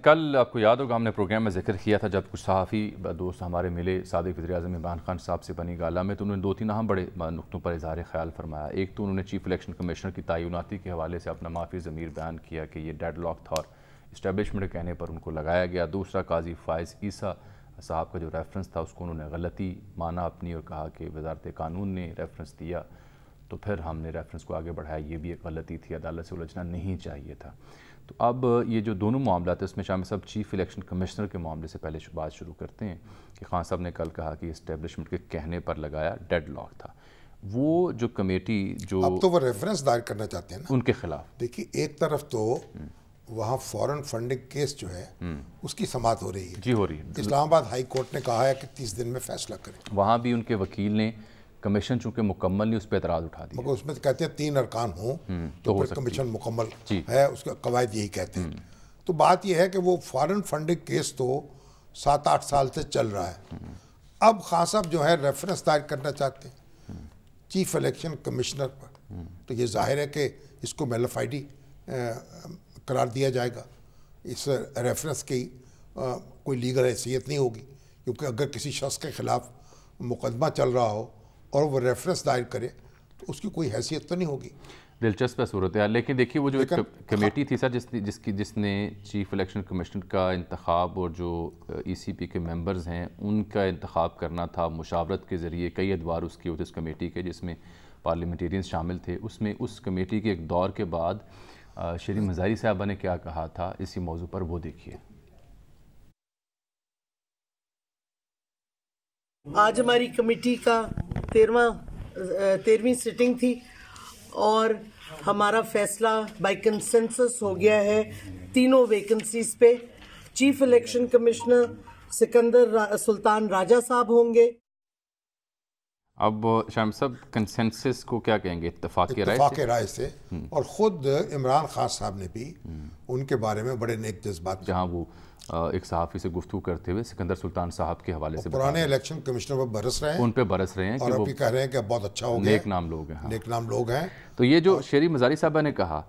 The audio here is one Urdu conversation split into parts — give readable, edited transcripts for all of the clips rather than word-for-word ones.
کل آپ کو یاد ہوگا ہم نے پروگرام میں ذکر کیا تھا جب کچھ صحافی دوست ہمارے ملے سابق وزیر اعظم عمران خان صاحب سے بنی گالہ میں، تو انہوں نے دو تین اہم بڑے نقطوں پر اظہار خیال فرمایا۔ ایک تو انہوں نے چیف الیکشن کمشنر کی تعیناتی کے حوالے سے اپنا معافی ضمیر بیان کیا کہ یہ ڈیڈ لاک تھا اور اسٹیبلشمنٹ کے کہنے پر ان کو لگایا گیا۔ دوسرا قاضی فائز عیسیٰ صاحب کا جو ریفرنس تھا اس کو انہوں نے غلطی مانا اپنی اور کہا کہ وزارت قانون نے ریفرنس دیا تو پھر ہم نے ریفرنس کو آگے بڑھایا، یہ بھی ایک غلطی تھی، عدالت سے الجھنا نہیں چاہیے تھا۔ تو اب یہ جو دونوں معاملات ہیں اس میں شامل صاحب چیف الیکشن کمشنر کے معاملے سے پہلے بات شروع کرتے ہیں کہ خان صاحب نے کل کہا کہ اسٹیبلشمنٹ کے کہنے پر لگایا ڈیڈ لاک تھا۔ وہ جو کمیٹی جو اب تو وہ ریفرنس دائر کرنا چاہتے ہیں نا ان کے خلاف، دیکھیے ایک طرف تو وہاں فورن فنڈنگ کیس جو ہے اس کی سماعت ہو رہی ہے، جی ہو رہی ہے، اسلام آباد ہائی کورٹ نے کہا ہے کہ 30 دن میں فیصلہ کریں، وہاں بھی ان کے وکیل نے کمیشن چونکہ مکمل نہیں اس پہ اعتراض اٹھا دیا، مگر اس میں کہتے ہیں 3 ارکان ہوں تو پھر کمیشن مکمل ہے، اس کے قواعد یہی کہتے ہیں۔ تو بات یہ ہے کہ وہ فارن فنڈنگ کیس تو 7-8 سال سے چل رہا ہے، اب خان صاحب جو ہے ریفرنس دائر کرنا چاہتے ہیں چیف الیکشن کمشنر پر، تو یہ ظاہر ہے کہ اس کو میلافائڈی قرار دیا جائے گا، اس ریفرنس کی کوئی لیگل حیثیت نہیں ہوگی، کیونکہ اگر کسی شخص کے خلاف مقدمہ چل رہا ہو اور وہ ریفرنس دائر کرے تو اس کی کوئی حیثیت تو نہیں ہوگی۔ دلچسپ ہے صورتحال، لیکن دیکھیے وہ جو ایک کمیٹی تھی سر جس نے چیف الیکشن کمشنر کا انتخاب اور جو ای سی پی کے ممبرز ہیں ان کا انتخاب کرنا تھا مشاورت کے ذریعے، کئی ادوار اس کی ہوتے اس کمیٹی کے جس میں پارلیمنٹیرینز شامل تھے، اس میں اس کمیٹی کے ایک دور کے بعد شیریں مزاری صاحبہ نے کیا کہا تھا اسی موضوع پر، وہ دیکھیے۔ آج ہماری کمیٹی کا 13ویں سٹنگ تھی اور ہمارا فیصلہ بائی کنسنسس ہو گیا ہے تینوں ویکنسیز پہ۔ چیف الیکشن کمشنر سکندر سلطان راجہ صاحب ہوں گے۔ اب شام صاحب کنسنسس کو کیا کہیں گے؟ اتفاق رائے سے اور خود عمران خان صاحب نے بھی ان کے بارے میں بڑے نیک جذبات، جہاں وہ ایک صحافی سے گفتگو کرتے ہوئے سکندر سلطان صاحب کے حوالے سے پرانے الیکشن کمشنر پر برس رہے ہیں، ان پہ برس رہے ہیں اور ابھی کہہ رہے ہیں کہ بہت اچھا ہو گیا، نیک نام لوگ ہیں، نیک نام لوگ ہیں۔ تو یہ جو شیریں مزاری صاحبہ نے کہا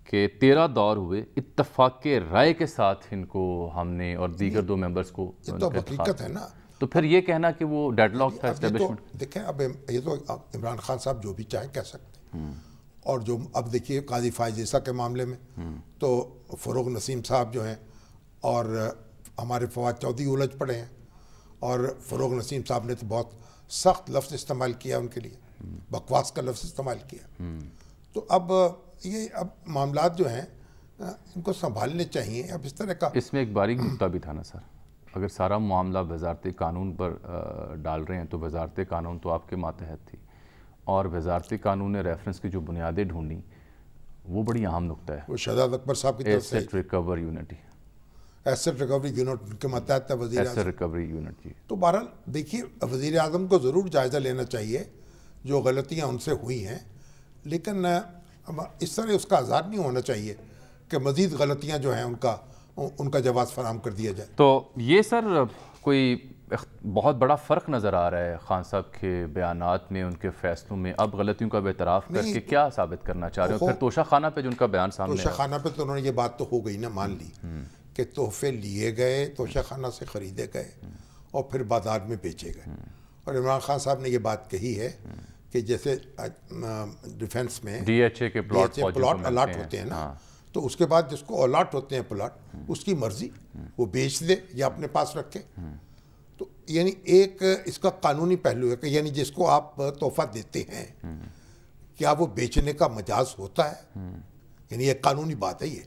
کہ 13 دور ہوئے اتفاق رائے کے ساتھ ان کو ہم نے اور دیگر 2 ممبرز کو، یہ تو حقیقت ہے نا، تو پھر یہ کہنا کہ وہ ڈیڈ لاک تھا اسٹیبلشمنٹ۔ دیکھیں اب یہ تو عمران خان صاحب جو بھی چاہیں کہہ سکتے ہیں، اور جو اب دیکھیے قاضی فائز عیسیٰ کے معاملے میں تو فروغ نسیم صاحب جو ہیں اور ہمارے فواد چودھری الجھ پڑے ہیں، اور فروغ نسیم صاحب نے تو بہت سخت لفظ استعمال کیا ان کے لیے، بکواس کا لفظ استعمال کیا۔ تو اب اب معاملات جو ہیں ان کو سنبھالنے چاہیے۔ اب اس طرح کا اس میں ایک باریک نکتہ بھی تھا نا سر، اگر سارا معاملہ وزارت قانون پر ڈال رہے ہیں تو وزارت قانون تو آپ کے ماتحت تھی، اور وزارت قانون نے ریفرنس کی جو بنیادیں ڈھونڈی وہ بڑی اہم نکتہ ہے، وہ شہزاد اکبر صاحب کی طرف سے asset recover unit, asset recovery unit کے ماتحت تھا وزیر ایسٹ ریکوری یونٹ۔ جی تو بہرحال دیکھیے وزیر اعظم کو ضرور جائزہ لینا چاہیے جو غلطیاں ان سے ہوئی ہیں، لیکن اس طرح اس کا اظہار نہیں ہونا چاہیے کہ مزید غلطیاں جو ہیں ان کا جواز فراہم کر دیا جائے۔ تو یہ سر کوئی بہت بڑا فرق نظر آ رہا ہے خان صاحب کے بیانات میں، ان کے فیصلوں میں، اب غلطیوں کا اعتراف کر کے کیا ثابت کرنا چاہ رہے ہیں؟ پھر توشہ خانہ پہ جو ان کا بیان سامنے توشہ خانہ پہ تو انہوں نے یہ بات تو ہو گئی نا، مان لی کہ تحفے لیے گئے، توشہ خانہ سے خریدے گئے اور پھر بازار میں بیچے گئے، اور عمران خان صاحب نے یہ بات کہی ہے کہ جیسے ڈیفنس میں ڈی ایچ اے کے پلاٹ الاٹ ہوتے ہیں نا، تو اس کے بعد جس کو الاٹ ہوتے ہیں پلاٹ، اس کی مرضی وہ بیچ دے یا اپنے پاس رکھے۔ تو یعنی ایک اس کا قانونی پہلو ہے کہ یعنی جس کو آپ تحفہ دیتے ہیں کیا وہ بیچنے کا مجاز ہوتا ہے، یعنی ایک قانونی بات ہے یہ،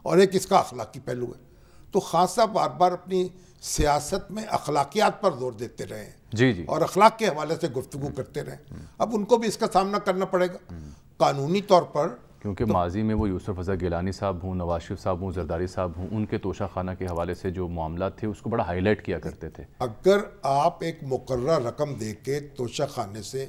اور ایک اس کا اخلاقی پہلو ہے۔ تو خان صاحب بار بار اپنی سیاست میں اخلاقیات پر زور دیتے رہے ہیں، جی اور اخلاق کے حوالے سے گفتگو کرتے رہے، اب ان کو بھی اس کا سامنا کرنا پڑے گا قانونی طور پر، کیونکہ ماضی میں وہ یوسف رضا گیلانی صاحب ہوں، نواز شریف صاحب ہوں، زرداری صاحب ہوں، ان کے توشہ خانہ کے حوالے سے جو معاملات تھے اس کو بڑا ہائی لائٹ کیا کرتے تھے۔ اگر آپ ایک مقررہ رقم دے کے توشہ خانے سے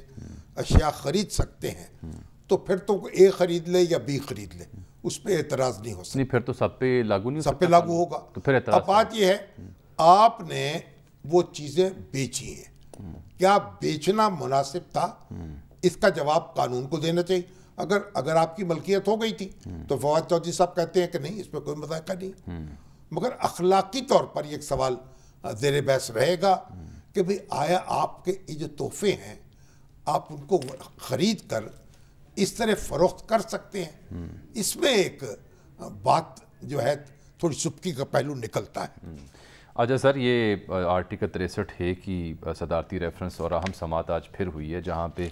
اشیاء خرید سکتے ہیں تو پھر تو اے خرید لے یا بی خرید لے، اس پہ اعتراض نہیں ہو سکتا، نہیں پھر تو سب پہ لاگو نہیں ہو سب پہ لاگو ہوگا۔ تو پھر اعتراض اب بات یہ ہے آپ نے وہ چیزیں بیچی ہیں، کیا بیچنا مناسب تھا؟ اس کا جواب قانون کو دینا چاہیے۔ اگر آپ کی ملکیت ہو گئی تھی تو فواد چودھری صاحب کہتے ہیں کہ نہیں، اس پہ کوئی مذائقہ نہیں، مگر اخلاقی طور پر یہ ایک سوال زیر بحث رہے گا کہ بھئی آیا آپ کے یہ جو تحفے ہیں آپ ان کو خرید کر اس طرح فروخت کر سکتے ہیں؟ اس میں ایک بات جو ہے تھوڑی سبکی کا پہلو نکلتا ہے۔ اچھا سر، یہ آرٹیکل 63A کی صدارتی ریفرنس اور اہم سماعت آج پھر ہوئی ہے جہاں پہ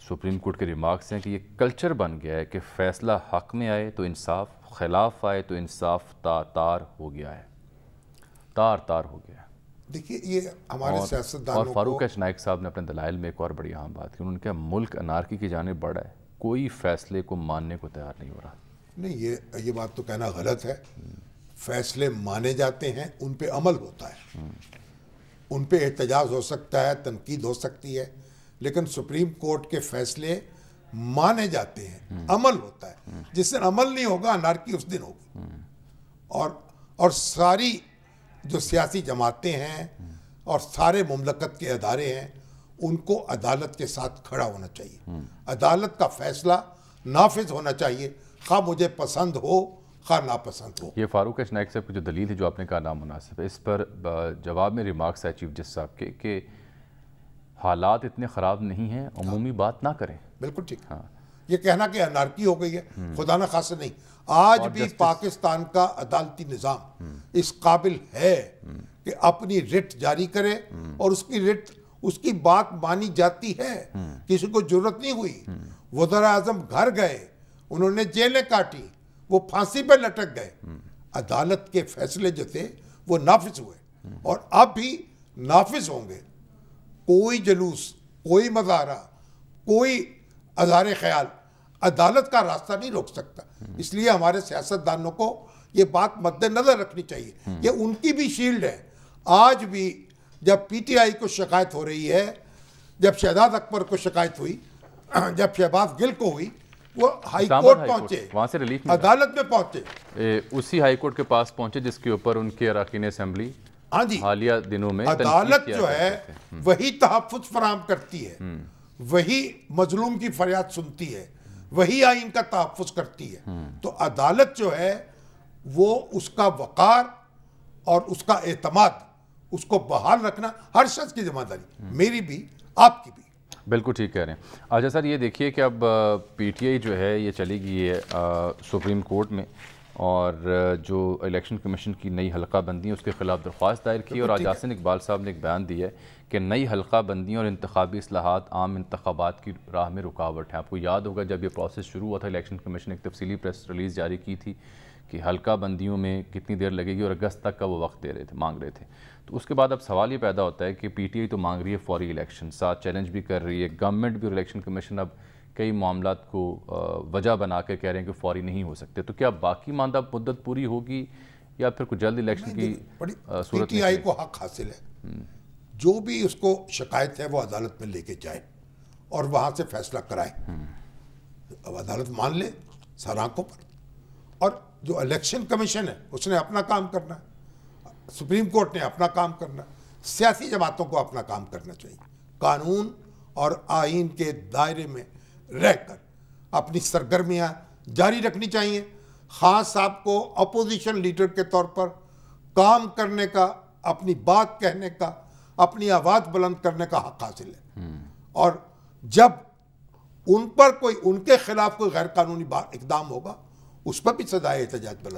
سپریم کورٹ کے ریمارکس ہیں کہ یہ کلچر بن گیا ہے کہ فیصلہ حق میں آئے تو انصاف، خلاف آئے تو انصاف تار ہو گیا ہے، تار ہو گیا ہے۔ دیکھیے یہ ہمارے سیاستدانوں اور فاروق ایچ نائک صاحب نے اپنے دلائل میں ایک اور بڑی اہم بات کی، انہوں نے کہا ملک انارکی کی جانب بڑھا ہے، کوئی فیصلے کو ماننے کو تیار نہیں ہو رہا۔ نہیں، یہ بات تو کہنا غلط ہے۔ فیصلے مانے جاتے ہیں، ان پہ عمل ہوتا ہے، ان پہ احتجاج ہو سکتا ہے، تنقید ہو سکتی ہے، لیکن سپریم کورٹ کے فیصلے مانے جاتے ہیں، عمل ہوتا ہے۔ جس دن عمل نہیں ہوگا انارکی اس دن ہوگی۔ اور ساری جو سیاسی جماعتیں ہیں اور سارے مملکت کے ادارے ہیں ان کو عدالت کے ساتھ کھڑا ہونا چاہیے، عدالت کا فیصلہ نافذ ہونا چاہیے، خواہ مجھے پسند ہو خواہ ناپسند ہو۔ یہ فاروق ایچ نائک صاحب کی جو دلیل ہے جو آپ نے کہا نامناسب ہے، اس پر جواب میں ریمارکس ہے چیف جسٹس صاحب کے کہ حالات اتنے خراب نہیں ہیں، عمومی بات نہ کریں۔ بالکل ٹھیک۔ یہ کہنا کہ انارکی ہو گئی ہے، خدا نہ خاصہ نہیں۔ آج بھی پاکستان کا عدالتی نظام اس قابل ہے کہ اپنی رٹ جاری کرے اور اس کی بات مانی جاتی ہے، کسی کو ضرورت نہیں ہوئی۔ وزراء اعظم گھر گئے، انہوں نے جیلیں کاٹی، وہ پھانسی پہ لٹک گئے، عدالت کے فیصلے جو تھے وہ نافذ ہوئے اور اب بھی نافذ ہوں گے۔ کوئی جلوس، کوئی مظاہرہ، کوئی اظہار خیال عدالت کا راستہ نہیں روک سکتا۔ اس لیے ہمارے سیاستدانوں کو یہ بات مد نظر رکھنی چاہیے، یہ ان کی بھی شیلڈ ہے۔ آج بھی جب پی ٹی آئی کو شکایت ہو رہی ہے، جب شہزاد اکبر کو شکایت ہوئی، جب شہباز گل کو ہوئی، وہ ہائی کورٹ پہنچے، وہاں سے ریلیف عدالت میں پہنچے، اسی ہائی کورٹ کے پاس پہنچے جس کے اوپر ان کے اراکین اسمبلی حالیہ دنوں میں عدالت جو ہے وہی تحفظ فراہم کرتی ہے، وہی مظلوم کی فریاد سنتی ہے، وہی آئین کا تحفظ کرتی ہے۔ تو عدالت جو ہے وہ اس کا وقار اور اس کا اعتماد، اس کو بحال رکھنا ہر شخص کی ذمہ داری، میری بھی آپ کی بھی۔ بالکل ٹھیک کہہ رہے ہیں۔ اچھا سر، یہ دیکھیے کہ اب پی ٹی آئی جو ہے یہ چلی گئی ہے سپریم کورٹ میں، اور جو الیکشن کمیشن کی نئی حلقہ بندی ہے اس کے خلاف درخواست دائر کی، اور آج یاسین اقبال صاحب نے ایک بیان دیا ہے کہ نئی حلقہ بندیاں اور انتخابی اصلاحات عام انتخابات کی راہ میں رکاوٹ ہیں۔ آپ کو یاد ہوگا جب یہ پروسیس شروع ہوا تھا، الیکشن کمیشن ایک تفصیلی پریس ریلیز جاری کی تھی کہ حلقہ بندیوں میں کتنی دیر لگے گی اور اگست تک کا وہ وقت مانگ رہے تھے۔ تو اس کے بعد اب سوال یہ پیدا ہوتا ہے کہ پی ٹی آئی تو مانگ رہی ہے فوری الیکشن، ساتھ چیلنج بھی کر رہی ہے گورنمنٹ بھی، اور الیکشن کمیشن اب کئی معاملات کو وجہ بنا کے کہہ رہے ہیں کہ فوری نہیں ہو سکتے۔ تو کیا باقی ماندہ مدت پوری ہوگی یا پھر کچھ جلد الیکشن کی صورت میں؟ پی ٹی آئی کو حق حاصل ہے، جو بھی اس کو شکایت ہے وہ عدالت میں لے کے جائے اور وہاں سے فیصلہ کرائے۔ اب عدالت مان لے سر آنکھوں پر، اور جو الیکشن کمیشن ہے اس نے اپنا کام کرنا ہے، سپریم کورٹ نے اپنا کام کرنا ہے، سیاسی جماعتوں کو اپنا کام کرنا چاہیے، قانون اور آئین کے دائرے میں رہ کر اپنی سرگرمیاں جاری رکھنی چاہیے۔ خان صاحب کو اپوزیشن لیڈر کے طور پر کام کرنے کا، اپنی بات کہنے کا، اپنی آواز بلند کرنے کا حق حاصل ہے، اور جب ان پر کوئی، ان کے خلاف کوئی غیر قانونی اقدام ہوگا اس پر بھی سزائے احتجاج بلند